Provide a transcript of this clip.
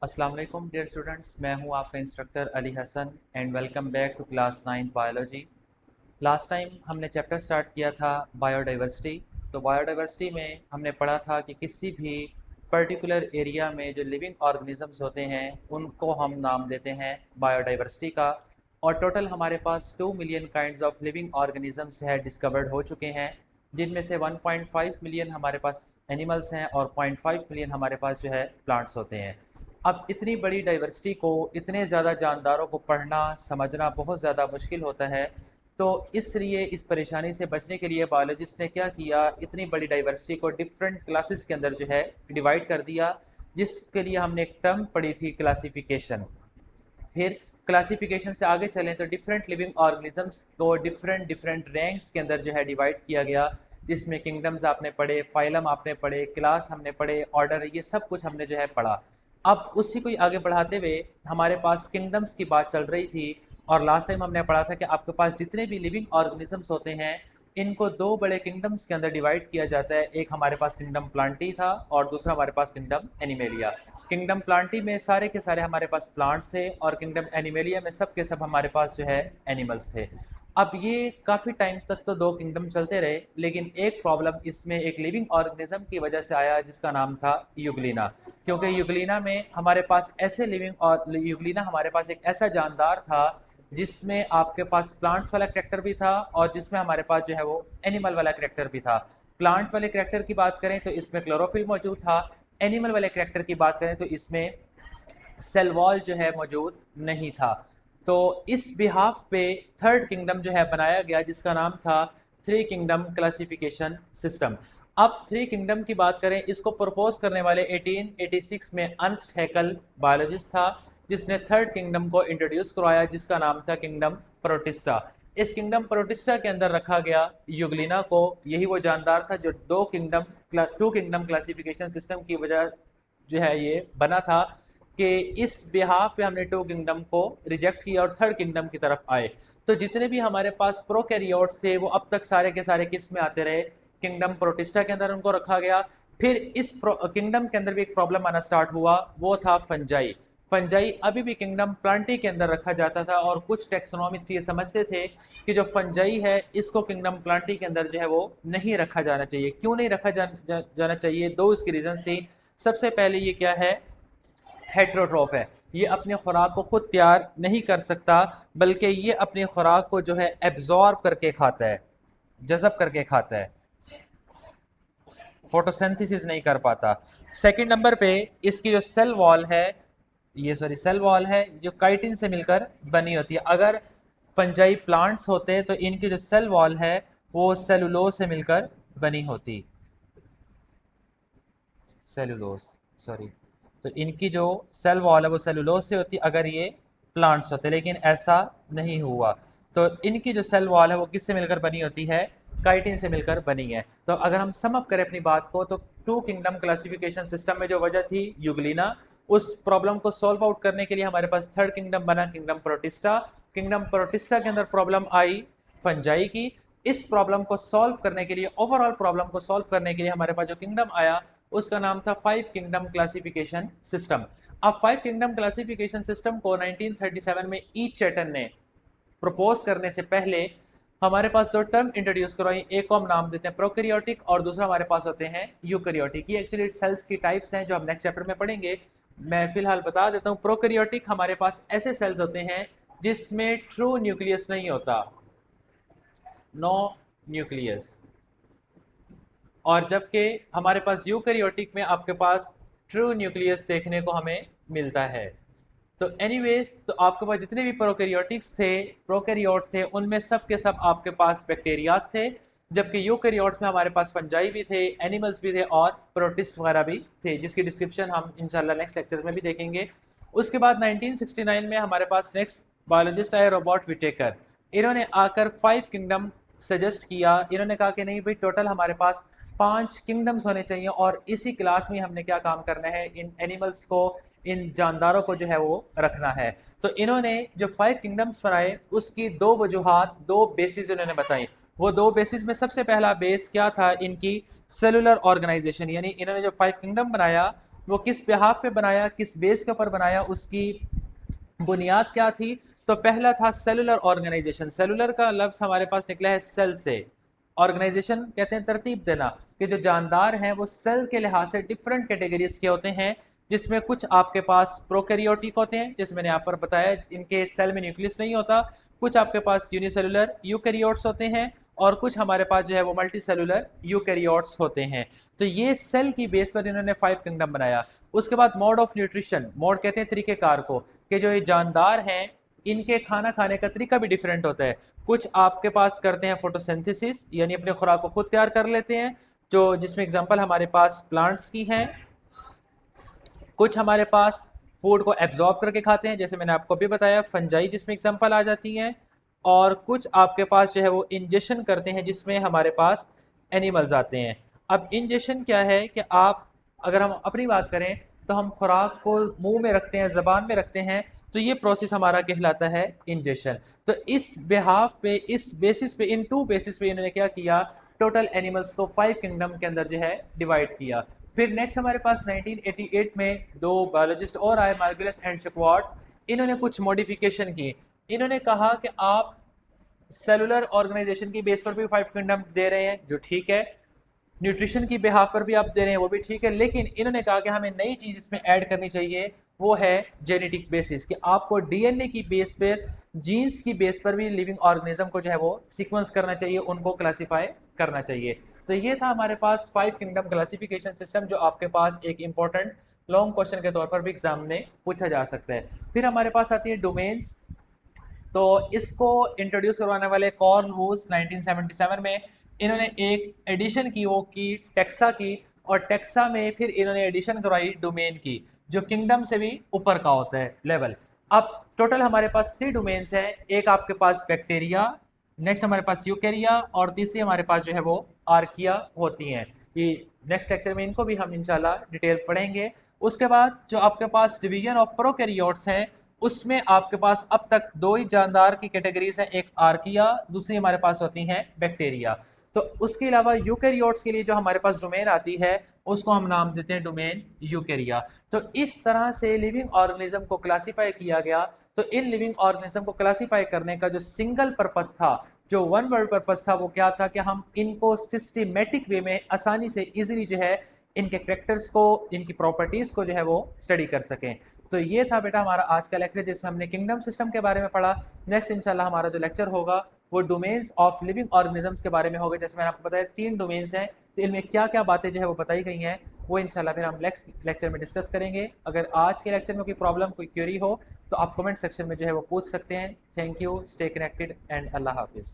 अस्सलाम वालेकुम dear students, मैं हूं आपका instructor Ali Hassan and welcome back to class 9 biology. Last time हमने चैप्टर स्टार्ट किया था बायोडाइवर्सिटी। तो बायोडाइवर्सिटी में हमने पढ़ा था कि किसी भी पर्टिकुलर एरिया में जो लिविंग ऑर्गेनिजम्स होते हैं उनको हम नाम देते हैं बायोडाइवर्सिटी का। और टोटल हमारे पास 2 million kinds of living organisms है डिस्कवर्ड हो चुके हैं, जिनमें से 1.5 मिलियन हमारे पास एनिमल्स हैं और 0.5 मिलियन हमारे पास जो है प्लांट्स होते हैं। अब इतनी बड़ी डाइवर्सिटी को, इतने ज़्यादा जानदारों को पढ़ना समझना बहुत ज़्यादा मुश्किल होता है। तो इसलिए इस परेशानी से बचने के लिए बायोलॉजिस्ट ने क्या किया, इतनी बड़ी डाइवर्सिटी को डिफरेंट क्लासेस के अंदर जो है डिवाइड कर दिया, जिसके लिए हमने एक टर्म पढ़ी थी क्लासिफिकेशन। फिर क्लासिफिकेशन से आगे चलें तो डिफरेंट लिविंग ऑर्गेनिजम्स को डिफरेंट डिफरेंट रैंक्स के अंदर जो है डिवाइड किया गया, जिसमें किंगडम्स आपने पढ़े, फाइलम आपने पढ़े, क्लास हमने पढ़े, ऑर्डर, ये सब कुछ हमने जो है पढ़ा। अब उसी को ही आगे बढ़ाते हुए हमारे पास किंगडम्स की बात चल रही थी। और लास्ट टाइम हमने पढ़ा था कि आपके पास जितने भी लिविंग ऑर्गेनिजम्स होते हैं इनको दो बड़े किंगडम्स के अंदर डिवाइड किया जाता है। एक हमारे पास किंगडम प्लांटी था और दूसरा हमारे पास किंगडम एनिमेलिया। किंगडम प्लांटी में सारे के सारे हमारे पास प्लांट्स थे और किंगडम एनिमेलिया में सब के सब हमारे पास जो है एनिमल्स थे। अब ये काफ़ी टाइम तक तो दो किंगडम चलते रहे, लेकिन एक प्रॉब्लम इसमें एक लिविंग ऑर्गेनिज्म की वजह से आया जिसका नाम था यूग्लिना। क्योंकि यूग्लिना में हमारे पास ऐसे लिविंग और यूग्लिना हमारे पास एक ऐसा जानदार था जिसमें आपके पास प्लांट्स वाला करेक्टर भी था और जिसमें हमारे पास जो है वो एनिमल वाला करेक्टर भी था। प्लांट वाले करेक्टर की बात करें तो इसमें क्लोरोफिल मौजूद था। एनिमल वाले करेक्टर की बात करें तो इसमें सेल वॉल जो है मौजूद नहीं था। तो इस बिहाफ पे थर्ड किंगडम जो है बनाया गया जिसका नाम था थ्री किंगडम क्लासिफिकेशन सिस्टम। अब थ्री किंगडम की बात करें, इसको प्रपोज करने वाले 1886 में अर्नस्ट हैकल बायोलॉजिस्ट था, जिसने थर्ड किंगडम को इंट्रोड्यूस करवाया जिसका नाम था किंगडम प्रोटिस्टा। इस किंगडम प्रोटिस्टा के अंदर रखा गया यूग्लिना को। यही वो जानदार था जो टू किंगडम क्लासिफिकेशन सिस्टम की वजह जो है ये बना था, कि इस बिहाफ पे हमने टू किंगडम को रिजेक्ट किया और थर्ड किंगडम की तरफ आए। तो जितने भी हमारे पास प्रोकैरियोट्स थे वो अब तक सारे के सारे किस में आते रहे, किंगडम प्रोटिस्टा के अंदर उनको रखा गया। फिर इस किंगडम के अंदर भी एक प्रॉब्लम आना स्टार्ट हुआ, वो था फंजाई। फंजाई अभी भी किंगडम प्लांटी के अंदर रखा जाता था और कुछ टेक्सोनॉमिस्ट ये समझते थे कि जो फंजाई है इसको किंगडम प्लांटी के अंदर जो है वो नहीं रखा जाना चाहिए। क्यों नहीं रखा जाना चाहिए, दो इसकी रीजन थी। सबसे पहले ये क्या है, हेट्रोट्रोफ है, ये अपनी खुराक को खुद तैयार नहीं कर सकता, बल्कि ये अपनी खुराक को जो है एब्जॉर्ब करके खाता है, जज़ब करके खाता है, फोटोसिंथेसिस नहीं कर पाता। सेकंड नंबर पे इसकी जो सेल वॉल है, सेल वॉल है जो काइटिन से मिलकर बनी होती है। अगर फंजाई प्लांट्स होते तो इनकी जो सेल वॉल है वो सेलुलोज से मिलकर बनी होती, सेलुलोज, सॉरी। तो इनकी जो सेल वॉल है वो सेलुलोज से होती अगर ये प्लांट्स होते, लेकिन ऐसा नहीं हुआ। तो इनकी जो सेल वॉल है वो किससे मिलकर बनी होती है, काइटिन से मिलकर बनी है। तो अगर हम सम अप करें अपनी बात को, तो टू किंगडम क्लासिफिकेशन सिस्टम में जो वजह थी यूग्लिना, उस प्रॉब्लम को सॉल्व आउट करने के लिए हमारे पास थर्ड किंगडम बना किंगडम प्रोटिस्टा। किंगडम प्रोटिस्टा के अंदर प्रॉब्लम आई फंजाई की। इस प्रॉब्लम को सॉल्व करने के लिए, ओवरऑल प्रॉब्लम को सॉल्व करने के लिए हमारे पास जो किंगडम आया उसका नाम था फाइव किंगडम क्लासिफिकेशन सिस्टम। अब फाइव किंगडम क्लासिफिकेशन सिस्टम को 1937 में ई चैटन ने प्रपोज करने से पहले हमारे पास दो टर्म इंट्रोड्यूस करवाई, एक को हम नाम देते हैं प्रोकैरियोटिक और दूसरा हमारे पास होते हैं यूकैरियोटिक। ये एक्चुअली सेल्स की टाइप्स हैं जो हम नेक्स्ट चैप्टर में पढ़ेंगे। मैं फिलहाल बता देता हूँ, प्रोकैरियोटिक हमारे पास ऐसे सेल्स होते हैं जिसमें ट्रू न्यूक्लियस नहीं होता, नो न्यूक्लियस। और जबकि हमारे पास यूकैरियोटिक में आपके पास ट्रू न्यूक्लियस देखने को हमें मिलता है। तो एनीवेज, तो आपके पास जितने भी प्रोकैरियोट्स थे उनमें सब के सब आपके पास बैक्टीरियाज थे, जबकि यूकैरियोट्स में हमारे पास फंजाई भी थे, एनिमल्स भी थे और प्रोटिस्ट वगैरह भी थे, जिसकी डिस्क्रिप्शन हम इंशाल्लाह नेक्स्ट लेक्चर में भी देखेंगे। उसके बाद 1969 में हमारे पास नेक्स्ट बायोलॉजिस्ट आए, रॉबर्ट विटेकर। इन्होंने आकर फाइव किंगडम सजेस्ट किया। इन्होंने कहा कि नहीं भाई, टोटल हमारे पास 5 किंगडम्स होने चाहिए और इसी क्लास में हमने क्या काम करना है, इन एनिमल्स को, इन जानदारों को जो है वो रखना है। तो इन्होंने जो 5 किंगडम्स बनाए उसकी दो वजूहात, दो बेसिस इन्होंने बताई। वो दो बेसिस में सबसे पहला बेस क्या था, इनकी सेलुलर ऑर्गेनाइजेशन। यानी इन्होंने जो 5 किंगडम बनाया वो किस बिहाफ पे बनाया, किस बेस के ऊपर बनाया, उसकी बुनियाद क्या थी। तो पहला था सेलुलर ऑर्गेनाइजेशन। सेलुलर का लफ्ज हमारे पास निकला है सेल से। ऑर्गेनाइजेशन कहते हैं तरतीब देना, कि जो जानदार हैं वो सेल के लिहाज से डिफरेंट कैटेगरीज के होते हैं, जिसमें कुछ आपके पास प्रोकैरियोटिक होते हैं, जैसे मैंने यहाँ पर बताया इनके सेल में न्यूक्लियस नहीं होता। कुछ आपके पास यूनिसेलुलर यूकैरियोट्स होते हैं, और कुछ हमारे पास जो है वो मल्टी सेलुलर यूकैरियोट्स होते हैं। तो ये सेल की बेस पर इन्होंने 5 किंगडम बनाया। उसके बाद मोड ऑफ न्यूट्रिशन, मोड कहते हैं तरीकेकार को, कि जो ये जानदार हैं इनके खाना खाने का तरीका भी डिफरेंट होता है। कुछ आपके पास करते हैं फोटोसिंथेसिस, यानी अपने खुराक को खुद तैयार कर लेते हैं, जो जिसमें एग्जांपल हमारे पास प्लांट्स की हैं। कुछ हमारे पास फूड को एब्जॉर्ब करके खाते हैं, जैसे मैंने आपको अभी बताया फंजाई जिसमें एग्जांपल आ जाती हैं। और कुछ आपके पास जो है वो इंजेक्शन करते हैं, जिसमें हमारे पास एनिमल्स आते हैं। अब इंजेक्शन क्या है कि आप, अगर हम अपनी बात करें तो हम खुराक को मुंह में रखते हैं, जबान में रखते हैं, तो ये प्रोसेस हमारा कहलाता है इंजेक्शन। तो इस बिहाफ पे, इस बेसिस पे, इन टू बेसिस पे इन्होंने क्या किया, टोटल एनिमल्स को 5 किंगडम के अंदर जो है डिवाइड किया। फिर नेक्स्ट हमारे पास 1988 में दो बायोलॉजिस्ट और आए, मार्गुलिस एंड शिकवार्ट्स। इन्होंने कुछ मॉडिफिकेशन की। इन्होंने कहा कि आप सेलुलर ऑर्गेनाइजेशन की बेस पर भी 5 किंगडम दे रहे हैं, जो ठीक है, न्यूट्रिशन की बिहाफ पर भी आप दे रहे हैं, वो भी ठीक है, लेकिन इन्होंने कहा कि हमें नई चीज इसमें ऐड करनी चाहिए, वो है जेनेटिक बेसिस, कि आपको डीएनए की बेस पर, जीन्स की बेस पर भी लिविंग ऑर्गेनिज्म को जो है वो सीक्वेंस करना चाहिए, उनको क्लासिफाई करना चाहिए। तो ये था हमारे पास 5 किंगडम क्लासिफिकेशन सिस्टम, जो आपके पास एक इंपॉर्टेंट लॉन्ग क्वेश्चन के तौर पर भी एग्जाम में पूछा जा सकता है। फिर हमारे पास आती है डोमेन्स। तो इसको इंट्रोड्यूस करवाने वाले कॉर्ल वूज 1977 में इन्होंने एक एडिशन की, वो की टेक्सा की, और टेक्सा में फिर इन्होंने एडिशन करवाई डोमेन की, जो किंगडम से भी ऊपर का होता है लेवल। अब टोटल हमारे पास 3 डोमेन्स हैं। एक आपके पास बैक्टीरिया, नेक्स्ट हमारे पास यूकैरिया, और तीसरी हमारे पास जो है वो आर्किया होती हैं। ये नेक्स्ट लेक्चर में इनको भी हम इंशाल्लाह डिटेल पढ़ेंगे। उसके बाद जो आपके पास डिवीजन ऑफ प्रोकैरियोट्स हैं, उसमें आपके पास अब तक 2 ही जानदार की कैटेगरीज हैं, एक आर्किया, दूसरी हमारे पास होती हैं बैक्टीरिया। तो उसके अलावा यूकैरियोट्स के लिए जो हमारे पास डोमेन आती है, उसको हम नाम देते हैं डोमेन यूकैरिया। तो इस तरह से लिविंग ऑर्गेनिज्म को क्लासिफाई किया गया। तो इन लिविंग ऑर्गेनिज्म को क्लासिफाई करने का जो सिंगल पर्पस था, जो वन वर्ड पर्पस था, वो क्या था कि हम इनको सिस्टमेटिक वे में आसानी से इजीली जो है इनके कैरेक्टर्स को, इनकी प्रॉपर्टीज को जो है वो स्टडी कर सकें। तो ये था बेटा हमारा आज का लेक्चर, जिसमें हमने किंगडम सिस्टम के बारे में पढ़ा। नेक्स्ट इंशाल्लाह हमारा जो लेक्चर होगा वो डोमेन्स ऑफ लिविंग ऑर्गेनिजम्स के बारे में होगा। जैसे मैंने आपको बताया 3 डोमेन्स हैं, तो इनमें क्या क्या बातें जो है वो बताई गई हैं, वो इंशाल्लाह फिर हम नेक्स्ट लेक्चर में डिस्कस करेंगे। अगर आज के लेक्चर में कोई प्रॉब्लम, कोई क्वेरी हो, तो आप कमेंट सेक्शन में जो है वो पूछ सकते हैं। Thank you, stay connected and अल्लाह हाफिज़।